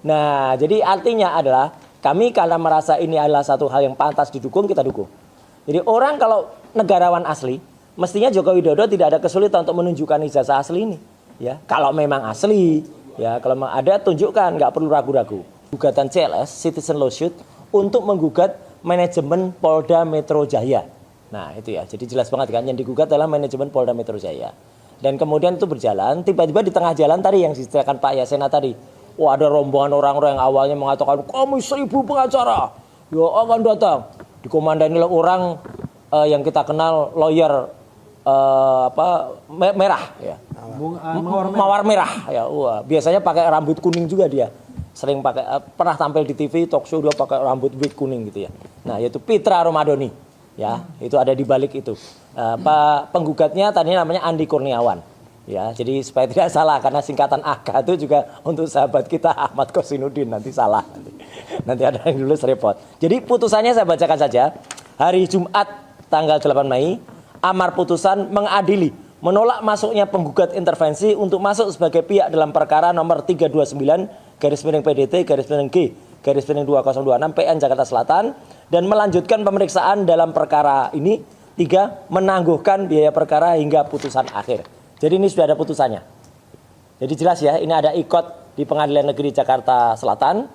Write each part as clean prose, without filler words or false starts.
Nah, jadi artinya adalah kami karena merasa ini adalah satu hal yang pantas didukung, kita dukung. Jadi orang kalau negarawan asli, mestinya Joko Widodo tidak ada kesulitan untuk menunjukkan ijazah asli ini. Ya, kalau memang asli, ya kalau memang ada tunjukkan, nggak perlu ragu-ragu. Gugatan CLS Citizen Lawsuit untuk menggugat manajemen Polda Metro Jaya. Nah itu ya, jadi jelas banget kan yang digugat adalah manajemen Polda Metro Jaya. Dan kemudian itu berjalan, tiba-tiba di tengah jalan tadi yang diceritakan Pak Yasena tadi, wah ada rombongan orang-orang yang awalnya mengatakan kami 1000 pengacara, ya akan datang. Dikomandani oleh orang yang kita kenal lawyer merah ya. Mawar merah ya. Wah, biasanya pakai rambut kuning juga dia. Sering pakai pernah tampil di TV talk show dia pakai rambut wig kuning gitu ya. Nah, yaitu Pitra Romadoni. Ya, itu ada di balik itu. Penggugatnya tadinya namanya Andi Kurniawan. Ya, jadi supaya tidak salah karena singkatan AGA itu juga untuk sahabat kita Ahmad Kosinudin, nanti salah nanti ada yang nulis repot. Jadi putusannya saya bacakan saja. Hari Jumat tanggal 8 Mei, amar putusan mengadili menolak masuknya penggugat intervensi untuk masuk sebagai pihak dalam perkara nomor 329/PDT/G/2.2026 PN Jakarta Selatan dan melanjutkan pemeriksaan dalam perkara ini. 3. Menangguhkan biaya perkara hingga putusan akhir. Jadi ini sudah ada putusannya. Jadi jelas ya, ini ada ikot di Pengadilan Negeri Jakarta Selatan.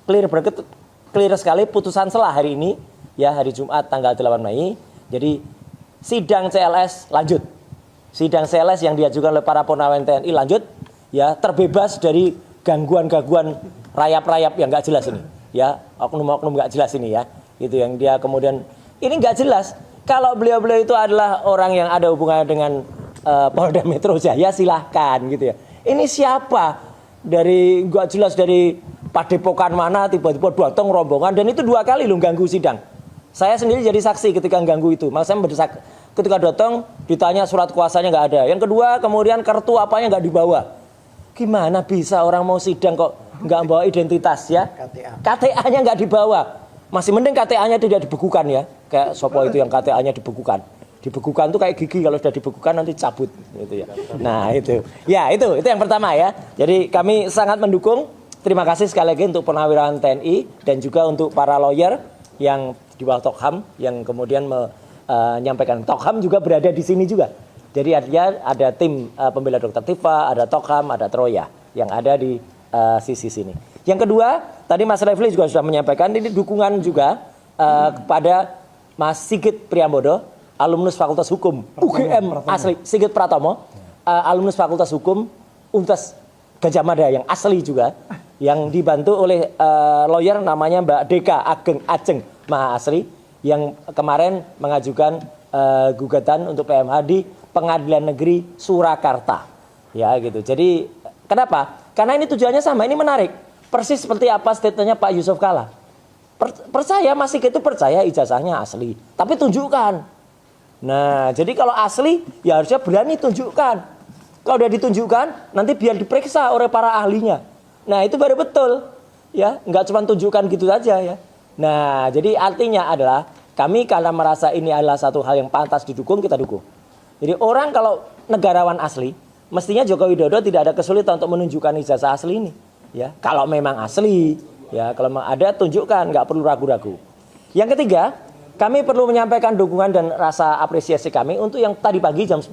Clear sekali putusan selah hari ini ya, hari Jumat tanggal 8 Mei. Jadi sidang CLS lanjut. Sidang CLS yang diajukan oleh para Purnawirawan TNI lanjut ya, terbebas dari gangguan-gangguan rayap-rayap yang nggak jelas ini ya, oknum-oknum nggak jelas ini ya, itu yang dia kemudian ini nggak jelas. Kalau beliau-beliau itu adalah orang yang ada hubungannya dengan Polda Metro Jaya, silahkan gitu ya. Ini siapa dari nggak jelas dari padepokan mana tiba-tiba datang rombongan dan itu 2 kali loh ganggu sidang. Saya sendiri jadi saksi ketika ganggu itu. Maksudnya mendesak ketika datang ditanya surat kuasanya nggak ada. Yang kedua kemudian kartu apanya nggak dibawa. Gimana bisa orang mau sidang kok nggak bawa identitas ya? KTA-nya nggak dibawa. Masih mending KTA-nya tidak dibekukan ya. Kayak Sopo itu yang KTA-nya dibekukan. Dibekukan tuh kayak gigi, kalau sudah dibekukan nanti cabut gitu ya. Nah itu. Ya itu yang pertama ya. Jadi kami sangat mendukung. Terima kasih sekali lagi untuk Purnawirawan TNI dan juga untuk para lawyer yang di bawah Tokham yang kemudian menyampaikan. Tokham juga berada di sini juga. Jadi artinya ada tim pembela Dr. Tifa, ada Tokham, ada Troya yang ada di sisi sini. Yang kedua, tadi Mas Refli juga sudah menyampaikan ini dukungan juga kepada Mas Sigit Priambodo, alumnus Fakultas Hukum UGM asli, Sigit Pratomo, alumnus Fakultas Hukum Universitas Gadjah Mada yang asli juga, yang dibantu oleh lawyer namanya Mbak Deka Ajeng Maha Asri, yang kemarin mengajukan gugatan untuk PMH di Pengadilan Negeri Surakarta. Ya gitu. Jadi kenapa? Karena ini tujuannya sama, ini menarik. Persis seperti apa statementnya Pak Yusuf Kalla. Percaya, masih gitu percaya ijazahnya asli. Tapi tunjukkan. Nah, jadi kalau asli, ya harusnya berani tunjukkan. Kalau udah ditunjukkan, nanti biar diperiksa oleh para ahlinya. Nah, itu baru betul. Ya, nggak cuma tunjukkan gitu saja ya. Nah, jadi artinya adalah kami karena merasa ini adalah satu hal yang pantas didukung, kita dukung. Jadi orang kalau negarawan asli, mestinya Joko Widodo tidak ada kesulitan untuk menunjukkan ijazah asli ini. Ya, kalau memang asli, ya kalau memang ada tunjukkan, nggak perlu ragu-ragu. Yang ketiga, kami perlu menyampaikan dukungan dan rasa apresiasi kami untuk yang tadi pagi jam 10,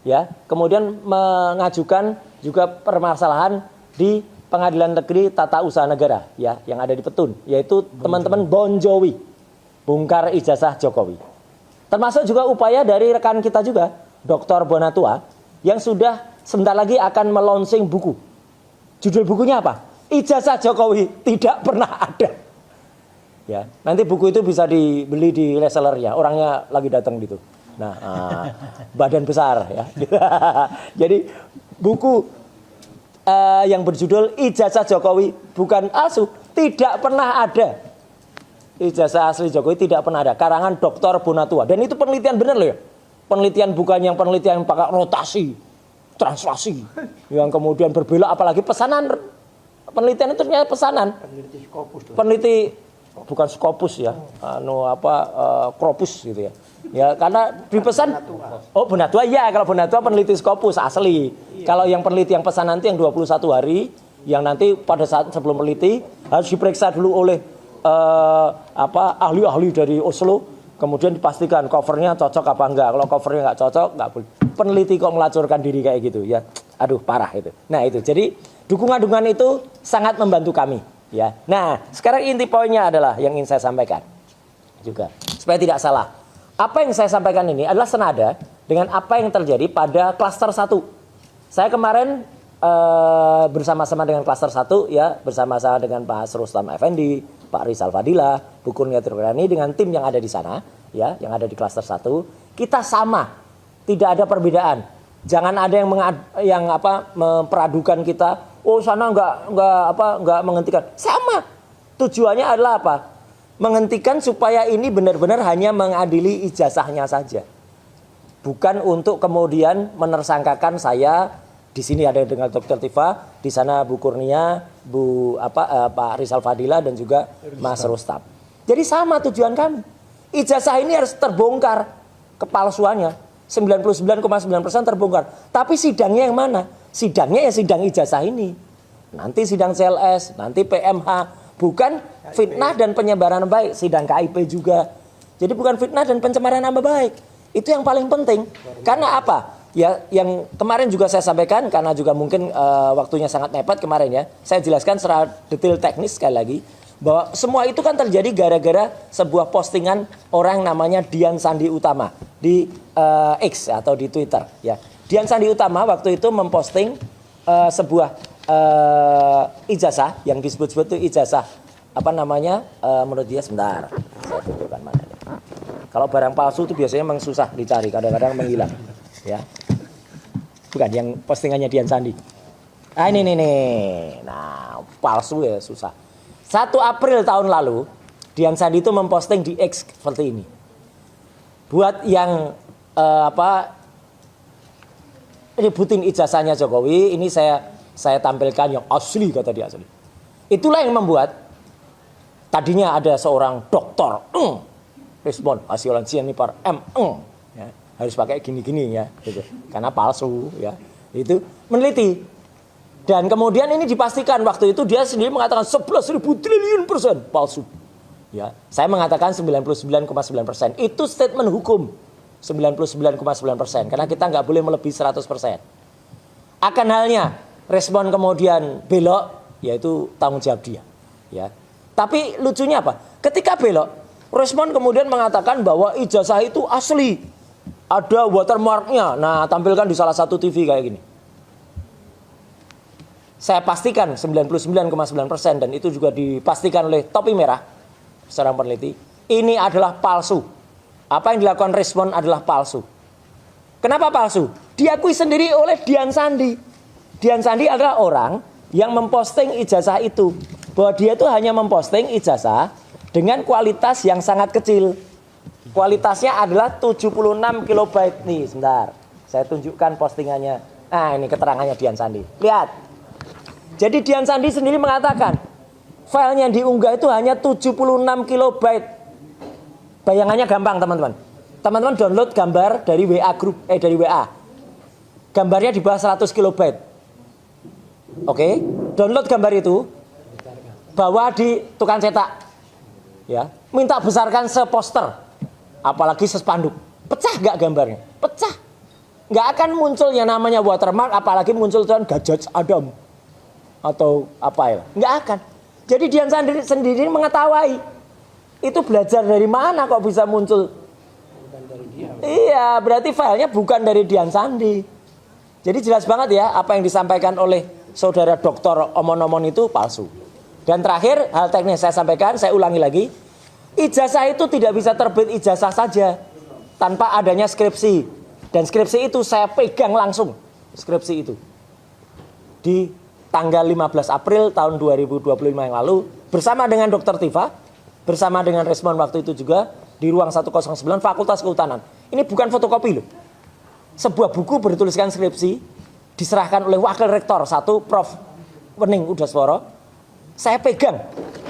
ya, kemudian mengajukan juga permasalahan di Pengadilan Negeri Tata Usaha Negara, ya, yang ada di Petun, yaitu teman-teman Bon Jowi, bongkar ijazah Jokowi. Termasuk juga upaya dari rekan kita juga, Dr. Bonatua, yang sudah sebentar lagi akan melonsing buku. Judul bukunya apa? Ijazah Jokowi tidak pernah ada. Ya, nanti buku itu bisa dibeli di resellernya. Orangnya lagi datang gitu. Nah, badan besar ya. Jadi buku yang berjudul Ijazah Jokowi bukan palsu, tidak pernah ada. Ijazah asli Jokowi tidak pernah ada. Karangan Dr. Bonatua. Dan itu penelitian benar loh ya. Penelitian bukan yang penelitian pakai rotasi, translasi, yang kemudian berbelok, apalagi pesanan. Penelitian itu ternyata pesanan. Peneliti Scopus. Peneliti bukan Scopus ya, Scopus gitu ya. Ya karena dipesan. Oh Bonatua ya, kalau Bonatua peneliti Scopus asli. Kalau yang peneliti yang pesanan itu yang 21 hari yang nanti pada saat sebelum meneliti harus diperiksa dulu oleh ahli-ahli dari Oslo, kemudian dipastikan covernya cocok apa enggak. Kalau covernya nggak cocok, nggak boleh. Peneliti kok melacurkan diri kayak gitu ya, aduh parah itu. Nah itu, jadi dukungan-dukungan itu sangat membantu kami ya. Nah sekarang inti poinnya adalah yang ingin saya sampaikan juga supaya tidak salah. Apa yang saya sampaikan ini adalah senada dengan apa yang terjadi pada klaster 1. Saya kemarin bersama-sama dengan klaster 1 ya, bersama-sama dengan Pak Rustam Effendi, Pak Rizal Fadila, Bu Kurnia Tirtani dengan tim yang ada di sana ya, yang ada di klaster 1. Kita sama, tidak ada perbedaan. Jangan ada yang memperadukan kita. Oh sana nggak menghentikan. Sama. Tujuannya adalah apa? Menghentikan supaya ini benar-benar hanya mengadili ijazahnya saja. Bukan untuk kemudian menersangkakan saya di sini ada dengan Dr. Tifa, di sana Bu Kurnia, Pak Rizal Fadila dan juga Mas Rustam. Jadi sama tujuan kami. Ijazah ini harus terbongkar kepalsuannya. 99,9% terbongkar. Tapi sidangnya yang mana? Sidangnya ya sidang ijazah ini. Nanti sidang CLS, nanti PMH. Bukan fitnah dan penyebaran nama baik, sidang KIP juga. Jadi bukan fitnah dan pencemaran nama baik. Itu yang paling penting. Karena apa? Ya, yang kemarin juga saya sampaikan karena juga mungkin waktunya sangat mepet kemarin ya. Saya jelaskan secara detail teknis sekali lagi bahwa semua itu kan terjadi gara-gara sebuah postingan orang namanya Dian Sandi Utama di X atau di Twitter ya. Dian Sandi Utama waktu itu memposting sebuah ijazah yang disebut-sebut itu ijazah menurut dia sebentar saya tunjukkan mana nih. Kalau barang palsu itu biasanya memang susah dicari, kadang-kadang menghilang ya, bukan yang postingannya Dian Sandi. Ini nih, nah palsu ya susah. 1 April tahun lalu Dian Sandi itu memposting di X seperti ini. Buat yang ributin ijazahnya Jokowi, ini saya tampilkan yang asli, kata dia asli. Itulah yang membuat tadinya ada seorang dokter respon hasil lansia ini par ya, harus pakai gini-gini ya gitu. Karena palsu ya. Itu meneliti. Dan kemudian ini dipastikan waktu itu dia sendiri mengatakan 11.000 triliun persen palsu. Ya, saya mengatakan 99,9%. Itu statement hukum. 99,9% karena kita nggak boleh melebihi 100%. Akan halnya respon kemudian belok, yaitu tanggung jawab dia. Ya. Tapi lucunya apa? Ketika belok, respon kemudian mengatakan bahwa ijazah itu asli. Ada watermarknya. Nah, tampilkan di salah satu TV kayak gini. Saya pastikan 99,9% dan itu juga dipastikan oleh Topi Merah, seorang peneliti. Ini adalah palsu. Apa yang dilakukan respon adalah palsu. Kenapa palsu? Diakui sendiri oleh Dian Sandi. Dian Sandi adalah orang yang memposting ijazah itu. Bahwa dia itu hanya memposting ijazah dengan kualitas yang sangat kecil. Kualitasnya adalah 76 kilobyte. Nih, sebentar. Saya tunjukkan postingannya. Nah, ini keterangannya Dian Sandi. Lihat. Jadi Dian Sandi sendiri mengatakan, filenya yang diunggah itu hanya 76 kilobyte. Bayangannya gampang, teman-teman. Teman-teman download gambar dari WA grup, dari WA. Gambarnya di bawah 100 kilobyte. Oke, download gambar itu, bawa di tukang cetak, ya, minta besarkan seposter, apalagi sespanduk, pecah nggak gambarnya? Pecah, nggak akan muncul yang namanya watermark, apalagi muncul dengan Gajah Adam atau apa ya, nggak akan. Jadi Dian sendiri mengetahui, itu belajar dari mana kok bisa muncul? Iya, berarti filenya bukan dari Dian Sandi. Jadi jelas banget ya apa yang disampaikan oleh saudara dokter omon-omon itu palsu. Dan terakhir, hal teknis saya sampaikan, saya ulangi lagi. Ijazah itu tidak bisa terbit ijazah saja tanpa adanya skripsi. Dan skripsi itu saya pegang langsung, skripsi itu. Di tanggal 15 April tahun 2025 yang lalu, bersama dengan Dr. Tifa, bersama dengan respon waktu itu juga, di ruang 109 Fakultas Kehutanan. Ini bukan fotokopi loh. Sebuah buku bertuliskan skripsi, diserahkan oleh Wakil Rektor 1, Prof. Wening Udaswara. Saya pegang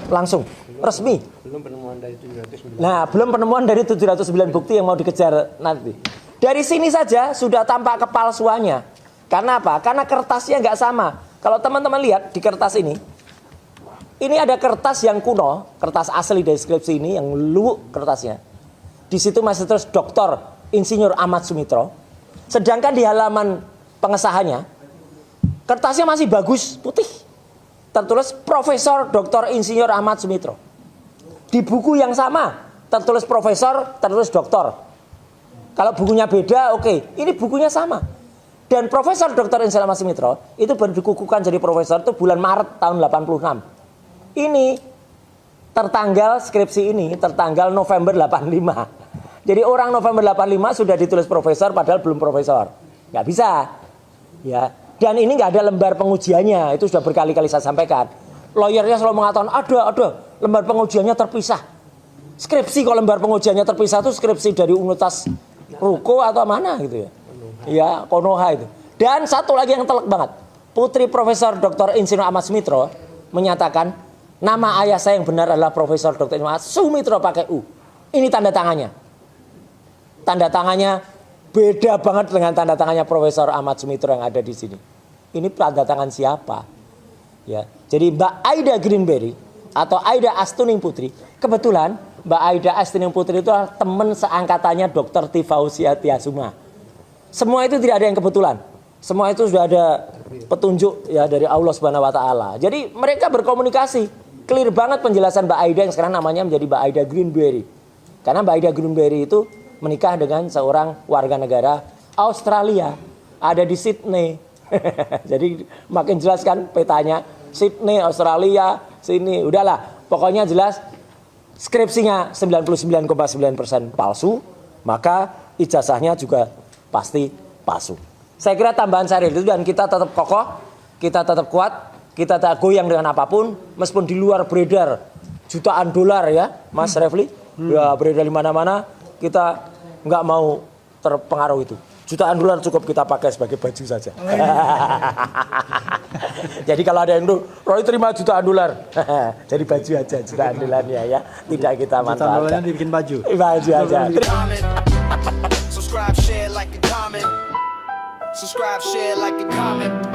langsung, resmi. Belum penemuan dari 709. Nah, belum penemuan dari 709 bukti yang mau dikejar nanti. Dari sini saja sudah tampak kepalsuannya. Karena apa? Karena kertasnya nggak sama. Kalau teman-teman lihat di kertas ini ada kertas yang kuno, kertas asli dari skripsi ini yang luwuk kertasnya. Di situ masih terus Dr. Insinyur Ahmad Sumitro. Sedangkan di halaman pengesahannya, kertasnya masih bagus, putih. Tertulis Profesor Dr. Insinyur Ahmad Sumitro. Di buku yang sama, tertulis Profesor, tertulis Doktor. Kalau bukunya beda, oke. Ini bukunya sama. Dan Profesor Dr. Insinyur Ahmad Sumitro itu baru dikukuhkan jadi profesor itu bulan Maret tahun 86. Ini tertanggal skripsi ini tertanggal November 85. Jadi orang November 85 sudah ditulis profesor padahal belum profesor. Nggak bisa. Ya. Dan ini nggak ada lembar pengujiannya. Itu sudah berkali-kali saya sampaikan. Lawyernya selalu mengatakan ada lembar pengujiannya terpisah. Skripsi kalau lembar pengujiannya terpisah itu skripsi dari Universitas Ruko atau mana gitu ya. Ya, Konoha itu. Dan satu lagi yang telak banget. Putri Profesor Dr. Insinyur Ahmad Sumitro menyatakan nama ayah saya yang benar adalah Profesor Dr. Insinyur Ahmad Sumitro pakai U. Ini tanda tangannya. Tanda tangannya beda banget dengan tanda tangannya Profesor Ahmad Sumitro yang ada di sini. Ini tanda tangan siapa? Ya. Jadi Mbak Aida Greenberry atau Aida Astuning Putri, kebetulan Mbak Aida Astuning Putri itu adalah teman seangkatannya Dr. Tifausia Tiasuma. Semua itu tidak ada yang kebetulan. Semua itu sudah ada petunjuk ya dari Allah Subhanahu wa taala. Jadi mereka berkomunikasi. Clear banget penjelasan Mbak Aida yang sekarang namanya menjadi Mbak Aida Greenberry. Karena Mbak Aida Greenberry itu menikah dengan seorang warga negara Australia, ada di Sydney. Jadi makin jelas kan petanya, Sydney, Australia, sini. Udahlah, pokoknya jelas skripsinya 99,9% palsu, maka ijazahnya juga pasti palsu. Saya kira tambahan saya itu, dan kita tetap kokoh, kita tetap kuat, kita tak goyang dengan apapun, meskipun di luar beredar jutaan dolar ya, Mas Refli, ya beredar di mana-mana. Kita nggak mau terpengaruh itu. Jutaan dolar cukup kita pakai sebagai baju saja. Jadi kalau ada yang tuh, Roy terima jutaan dolar, jadi baju aja jutaan dolarnya ya. Tidak kita manfaatkan. Jutaan dolarnya dibikin baju. Baju aja. Subscribe, share, like a comment. Subscribe, share, like a comment.